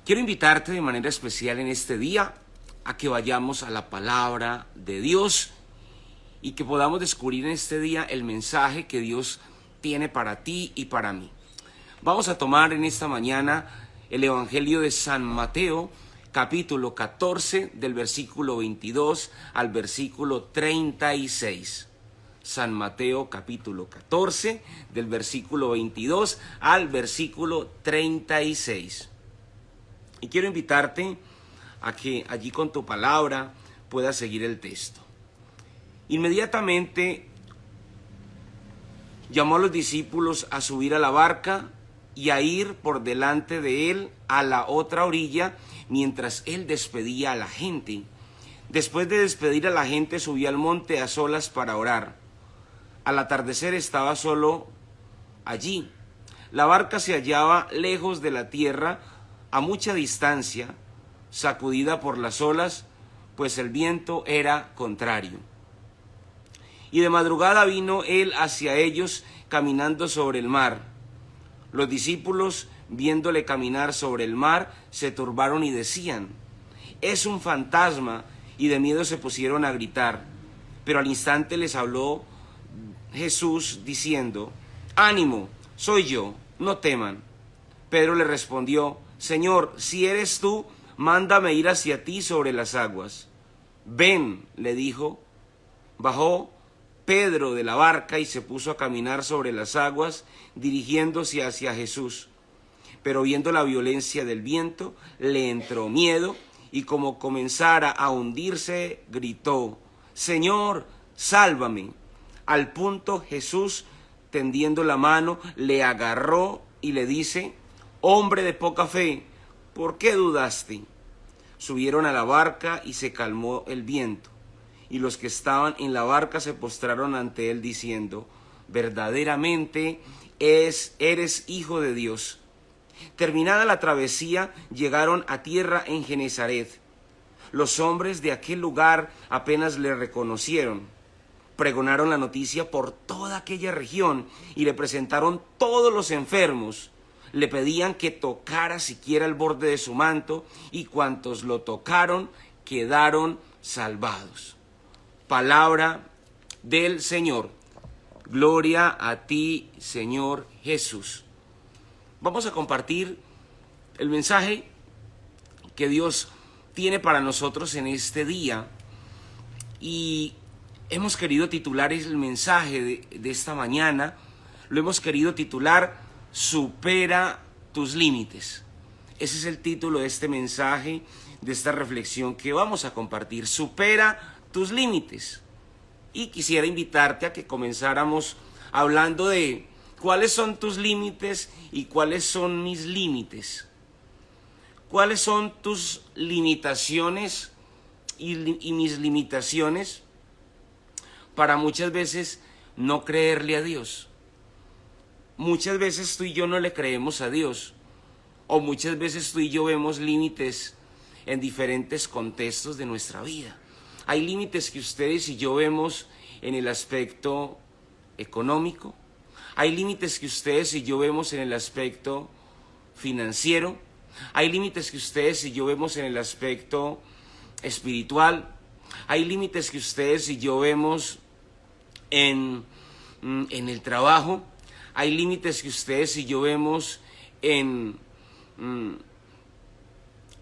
Quiero invitarte de manera especial en este día a que vayamos a la palabra de Dios y que podamos descubrir en este día el mensaje que Dios tiene para ti y para mí. Vamos a tomar en esta mañana el Evangelio de San Mateo, capítulo 14, del versículo 22 al versículo 36. San Mateo, capítulo 14, del versículo 22 al versículo 36. Y quiero invitarte a que allí con tu palabra puedas seguir el texto. Inmediatamente llamó a los discípulos a subir a la barca y a ir por delante de él a la otra orilla mientras él despedía a la gente. Después de despedir a la gente, subió al monte a solas para orar. Al atardecer estaba solo allí. La barca se hallaba lejos de la tierra, a mucha distancia, sacudida por las olas, pues el viento era contrario. Y de madrugada vino él hacia ellos caminando sobre el mar. Los discípulos, viéndole caminar sobre el mar, se turbaron y decían: «Es un fantasma», y de miedo se pusieron a gritar. Pero al instante les habló Jesús diciendo: «Ánimo, soy yo, no teman». Pedro le respondió: «Señor, si eres tú, mándame ir hacia ti sobre las aguas». «Ven», le dijo. Bajó Pedro de la barca y se puso a caminar sobre las aguas, dirigiéndose hacia Jesús. Pero viendo la violencia del viento, le entró miedo, y como comenzara a hundirse, gritó: «Señor, sálvame». Al punto Jesús, tendiendo la mano, le agarró y le dice: «Hombre de poca fe, ¿por qué dudaste?». Subieron a la barca y se calmó el viento. Y los que estaban en la barca se postraron ante él diciendo: «Verdaderamente eres Hijo de Dios». Terminada la travesía, llegaron a tierra en Genesaret. Los hombres de aquel lugar apenas le reconocieron. Pregonaron la noticia por toda aquella región y le presentaron todos los enfermos. Le pedían que tocara siquiera el borde de su manto, y cuantos lo tocaron quedaron salvados. Palabra del Señor. Gloria a ti, Señor Jesús. Vamos a compartir el mensaje que Dios tiene para nosotros en este día, y hemos querido titular el mensaje de esta mañana, lo hemos querido titular: Supera tus límites. Ese es el título de este mensaje, de esta reflexión que vamos a compartir: Supera tus límites. Y quisiera invitarte a que comenzáramos hablando de cuáles son tus límites y cuáles son mis límites. ¿Cuáles son tus limitaciones y mis limitaciones para muchas veces no creerle a Dios? Muchas veces tú y yo no le creemos a Dios, o muchas veces tú y yo vemos límites en diferentes contextos de nuestra vida. Hay límites que ustedes y yo vemos en el aspecto económico, hay límites que ustedes y yo vemos en el aspecto financiero, hay límites que ustedes y yo vemos en el aspecto espiritual, hay límites que ustedes y yo vemos en el trabajo, hay límites que ustedes y yo vemos en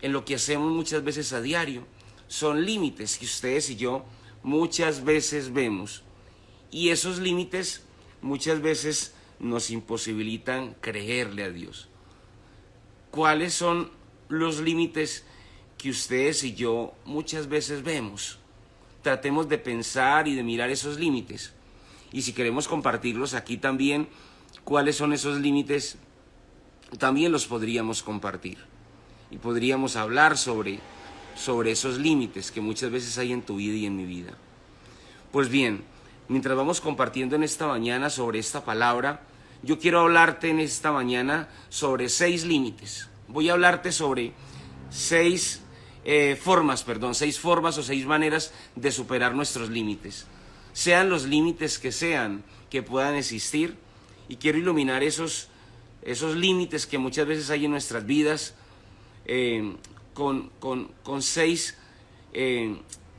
lo que hacemos muchas veces a diario. Son límites que ustedes y yo muchas veces vemos, y esos límites muchas veces nos imposibilitan creerle a Dios. ¿Cuáles son los límites que ustedes y yo muchas veces vemos? Tratemos de pensar y de mirar esos límites, y si queremos compartirlos aquí también, cuáles son esos límites, también los podríamos compartir, y podríamos hablar sobre esos límites que muchas veces hay en tu vida y en mi vida. Pues bien, mientras vamos compartiendo en esta mañana sobre esta palabra, yo quiero hablarte en esta mañana sobre 6 límites. Voy a hablarte sobre 6 formas o 6 maneras de superar nuestros límites. Sean los límites que sean, que puedan existir, y quiero iluminar esos límites que muchas veces hay en nuestras vidas, con 6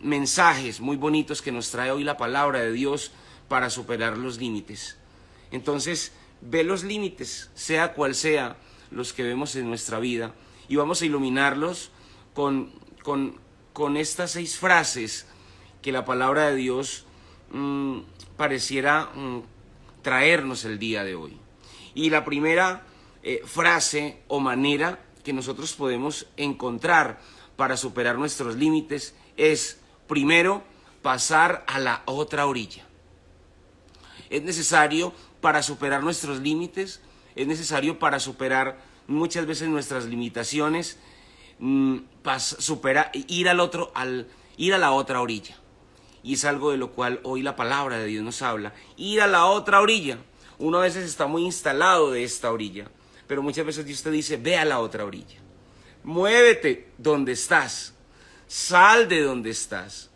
mensajes muy bonitos que nos trae hoy la palabra de Dios para superar los límites. Entonces, ve los límites, sea cual sea los que vemos en nuestra vida, y vamos a iluminarlos con estas 6 frases que la palabra de Dios pareciera traernos el día de hoy. Y la primera frase o manera que nosotros podemos encontrar para superar nuestros límites es, primero, pasar a la otra orilla. Es necesario para superar nuestros límites, es necesario para superar muchas veces nuestras limitaciones, ir a la otra orilla. Y es algo de lo cual hoy la palabra de Dios nos habla. Ir a la otra orilla. Uno a veces está muy instalado de esta orilla, pero muchas veces Dios te dice, ve a la otra orilla. Muévete donde estás. Sal de donde estás.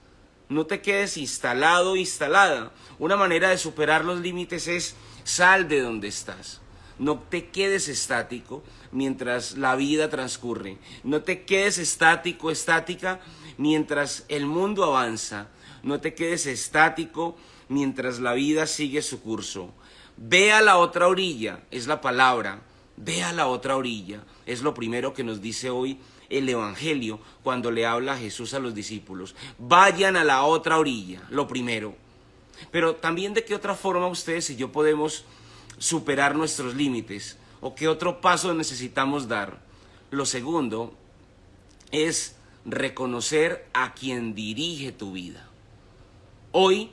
No te quedes instalado o instalada. Una manera de superar los límites es sal de donde estás. No te quedes estático mientras la vida transcurre. No te quedes estático, estática mientras el mundo avanza. No te quedes estático mientras la vida sigue su curso. Ve a la otra orilla, es la palabra. Ve a la otra orilla. Es lo primero que nos dice hoy el Evangelio cuando le habla a Jesús a los discípulos. Vayan a la otra orilla, lo primero. Pero también, ¿de qué otra forma ustedes y yo podemos superar nuestros límites? ¿O qué otro paso necesitamos dar? Lo segundo es reconocer a quien dirige tu vida. Hoy,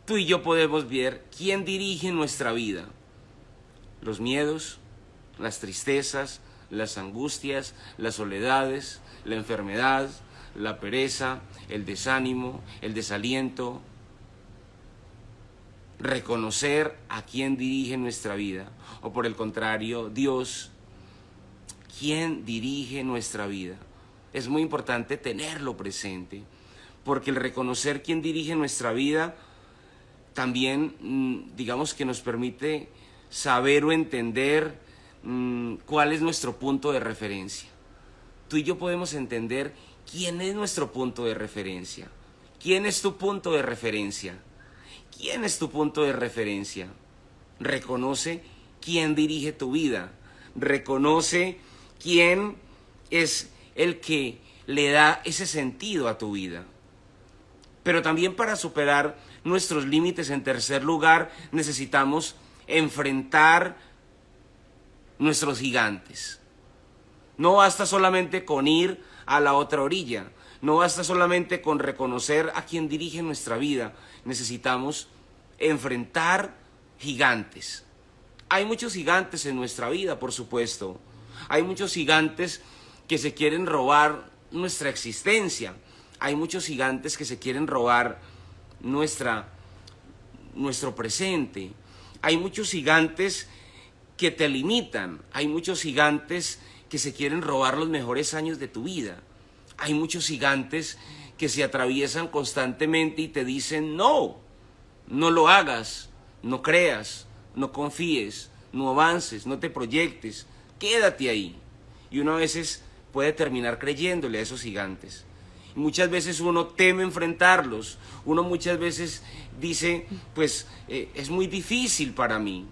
tú y yo podemos ver quién dirige nuestra vida. Los miedos, las tristezas, las angustias, las soledades, la enfermedad, la pereza, el desánimo, el desaliento. Reconocer a quién dirige nuestra vida, o por el contrario, Dios, quién dirige nuestra vida. Es muy importante tenerlo presente, porque el reconocer quién dirige nuestra vida también, digamos que nos permite saber o entender cuál es nuestro punto de referencia. Tú y yo podemos entender quién es nuestro punto de referencia. ¿Quién es tu punto de referencia? ¿Quién es tu punto de referencia? Reconoce quién dirige tu vida. Reconoce quién es el que le da ese sentido a tu vida. Pero también, para superar nuestros límites, en tercer lugar, necesitamos enfrentar nuestros gigantes. No basta solamente con ir a la otra orilla. No basta solamente con reconocer a quien dirige nuestra vida. Necesitamos enfrentar gigantes. Hay muchos gigantes en nuestra vida, por supuesto. Hay muchos gigantes que se quieren robar nuestra existencia. Hay muchos gigantes que se quieren robar nuestro presente. Hay muchos gigantes que te limitan. Hay muchos gigantes que se quieren robar los mejores años de tu vida. Hay muchos gigantes que se atraviesan constantemente y te dicen, no lo hagas, no creas, no confíes, no avances, no te proyectes, quédate ahí. Y uno a veces puede terminar creyéndole a esos gigantes. Y muchas veces uno teme enfrentarlos. Uno muchas veces dice, pues es muy difícil para mí.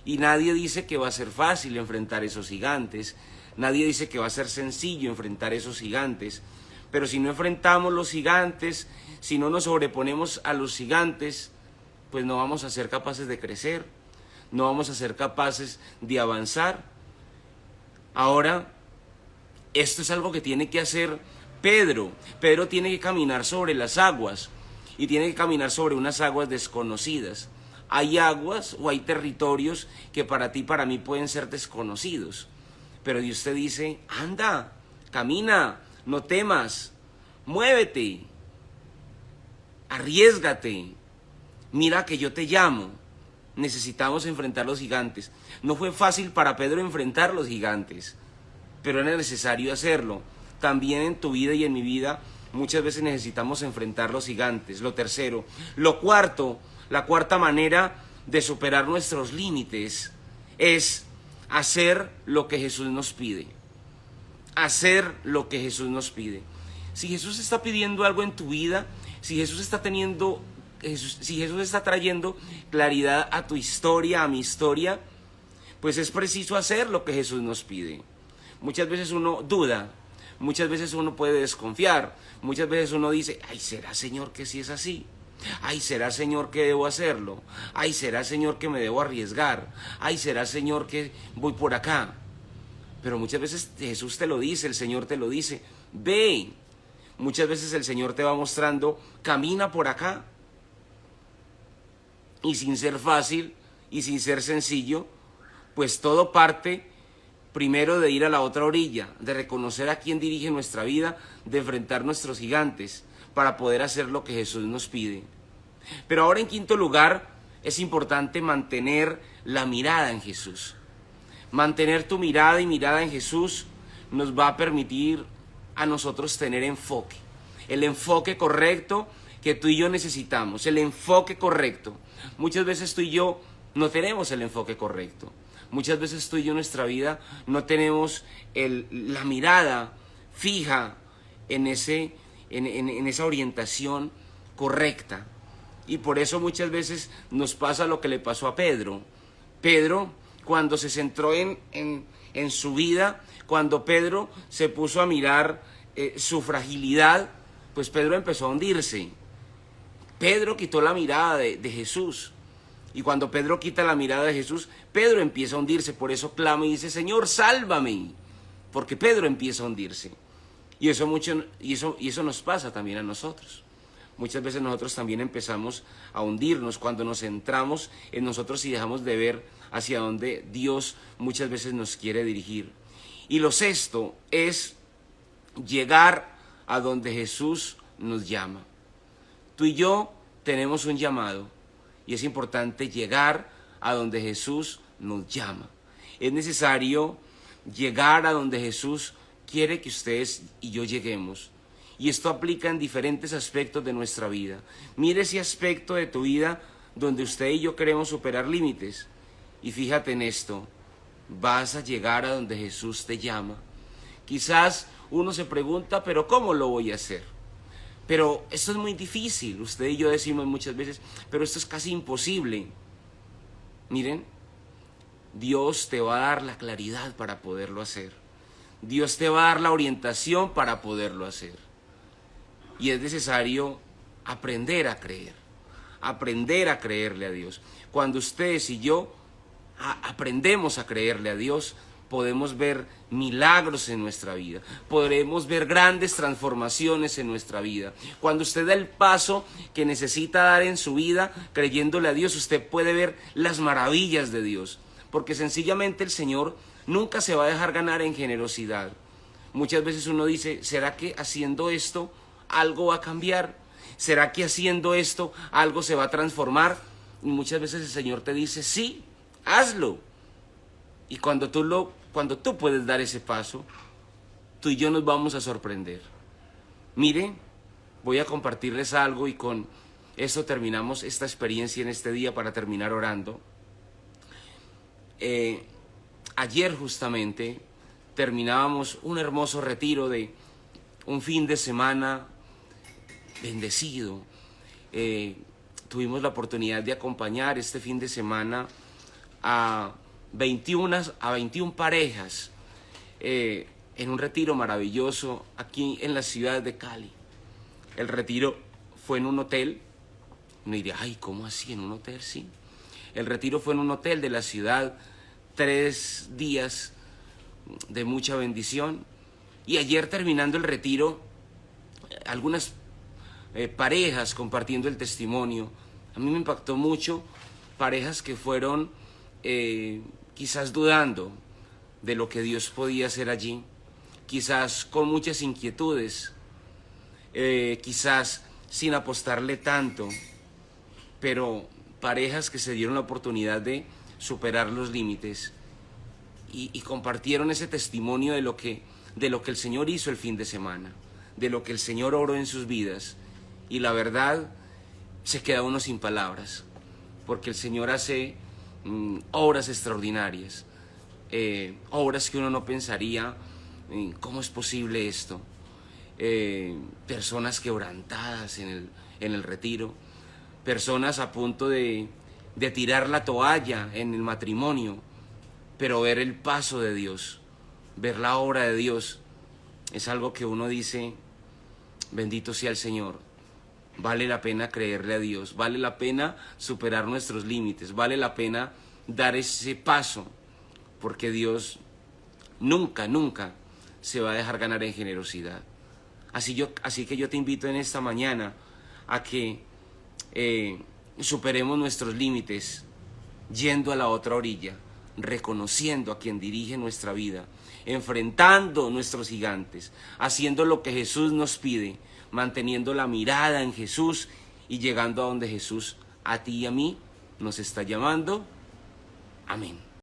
Y nadie dice que va a ser fácil enfrentar esos gigantes. Nadie dice que va a ser sencillo enfrentar esos gigantes. Pero si no enfrentamos los gigantes, si no nos sobreponemos a los gigantes, pues no vamos a ser capaces de crecer, no vamos a ser capaces de avanzar. Ahora, esto es algo que tiene que hacer Pedro. Pedro tiene que caminar sobre las aguas, y tiene que caminar sobre unas aguas desconocidas. Hay aguas o hay territorios que para ti y para mí pueden ser desconocidos. Pero Dios te dice, anda, camina, no temas, muévete, arriésgate, mira que yo te llamo. Necesitamos enfrentar los gigantes. No fue fácil para Pedro enfrentar los gigantes, pero era necesario hacerlo. También en tu vida y en mi vida muchas veces necesitamos enfrentar los gigantes. Lo tercero. Lo cuarto, la cuarta manera de superar nuestros límites es hacer lo que Jesús nos pide. hacer lo que Jesús nos pide. Si Jesús está pidiendo algo en tu vida, si Jesús está trayendo claridad a tu historia, a mi historia, pues es preciso hacer lo que Jesús nos pide. Muchas veces uno duda, muchas veces uno puede desconfiar, muchas veces uno dice, ay, ¿será, Señor, que sí es así? Ay, ¿será, Señor, que debo hacerlo? Ay, ¿será, Señor, que me debo arriesgar? Ay, ¿será, Señor, que voy por acá? Pero muchas veces Jesús te lo dice, el Señor te lo dice, ve. Muchas veces el Señor te va mostrando, camina por acá. Y sin ser fácil y sin ser sencillo, pues todo parte primero de ir a la otra orilla, de reconocer a quién dirige nuestra vida, de enfrentar nuestros gigantes para poder hacer lo que Jesús nos pide. Pero ahora, en quinto lugar, es importante mantener la mirada en Jesús. Mantener tu mirada y mirada en Jesús nos va a permitir a nosotros tener enfoque. El enfoque correcto que tú y yo necesitamos. El enfoque correcto. Muchas veces tú y yo no tenemos el enfoque correcto. Muchas veces tú y yo en nuestra vida no tenemos la mirada fija en esa orientación correcta. Y por eso muchas veces nos pasa lo que le pasó a Pedro. Pedro, cuando se centró en su vida, cuando Pedro se puso a mirar su fragilidad, pues Pedro empezó a hundirse. Pedro quitó la mirada de Jesús. Y cuando Pedro quita la mirada de Jesús, Pedro empieza a hundirse. Por eso clama y dice, Señor, sálvame. Porque Pedro empieza a hundirse. Y eso nos pasa también a nosotros. Muchas veces nosotros también empezamos a hundirnos cuando nos centramos en nosotros y dejamos de ver hacia dónde Dios muchas veces nos quiere dirigir. Y lo sexto es llegar a donde Jesús nos llama. Tú y yo tenemos un llamado y es importante llegar a donde Jesús nos llama. Es necesario llegar a donde Jesús quiere que ustedes y yo lleguemos. Y esto aplica en diferentes aspectos de nuestra vida. Mire ese aspecto de tu vida donde usted y yo queremos superar límites. Y fíjate en esto, vas a llegar a donde Jesús te llama. Quizás uno se pregunta, pero ¿cómo lo voy a hacer? Pero esto es muy difícil. Usted y yo decimos muchas veces, pero esto es casi imposible. Miren, Dios te va a dar la claridad para poderlo hacer. Dios te va a dar la orientación para poderlo hacer. Y es necesario aprender a creerle a Dios. Cuando ustedes y yo aprendemos a creerle a Dios, podemos ver milagros en nuestra vida, podremos ver grandes transformaciones en nuestra vida. Cuando usted da el paso que necesita dar en su vida, creyéndole a Dios, usted puede ver las maravillas de Dios, porque sencillamente el Señor nunca se va a dejar ganar en generosidad. Muchas veces uno dice, ¿será que haciendo esto algo va a cambiar? ¿Será que haciendo esto algo se va a transformar? Y muchas veces el Señor te dice, sí, hazlo. Y cuando tú puedes dar ese paso, tú y yo nos vamos a sorprender. Mire, voy a compartirles algo y con esto terminamos esta experiencia en este día para terminar orando. Ayer justamente terminábamos un hermoso retiro de un fin de semana bendecido. Tuvimos la oportunidad de acompañar este fin de semana a 21 parejas en un retiro maravilloso aquí en la ciudad de Cali. El retiro fue en un hotel. Uno diría, ay, ¿cómo así? ¿En un hotel? Sí. El retiro fue en un hotel de la ciudad, 3 días de mucha bendición. Y ayer, terminando el retiro, algunas parejas compartiendo el testimonio. A mí me impactó mucho, parejas que fueron quizás dudando de lo que Dios podía hacer allí, quizás con muchas inquietudes, quizás sin apostarle tanto, pero parejas que se dieron la oportunidad de superar los límites y compartieron ese testimonio de lo que el Señor hizo el fin de semana, de lo que el Señor obró en sus vidas. Y la verdad, se queda uno sin palabras, porque el Señor hace obras extraordinarias, obras que uno no pensaría ¿Cómo es posible esto? Personas quebrantadas en el retiro, personas a punto de tirar la toalla en el matrimonio, pero ver el paso de Dios, ver la obra de Dios, es algo que uno dice, bendito sea el Señor. Vale la pena creerle a Dios, vale la pena superar nuestros límites, vale la pena dar ese paso, porque Dios nunca, nunca se va a dejar ganar en generosidad. Así que yo te invito en esta mañana a que superemos nuestros límites yendo a la otra orilla, reconociendo a quien dirige nuestra vida, enfrentando nuestros gigantes, haciendo lo que Jesús nos pide, manteniendo la mirada en Jesús y llegando a donde Jesús a ti y a mí nos está llamando. Amén.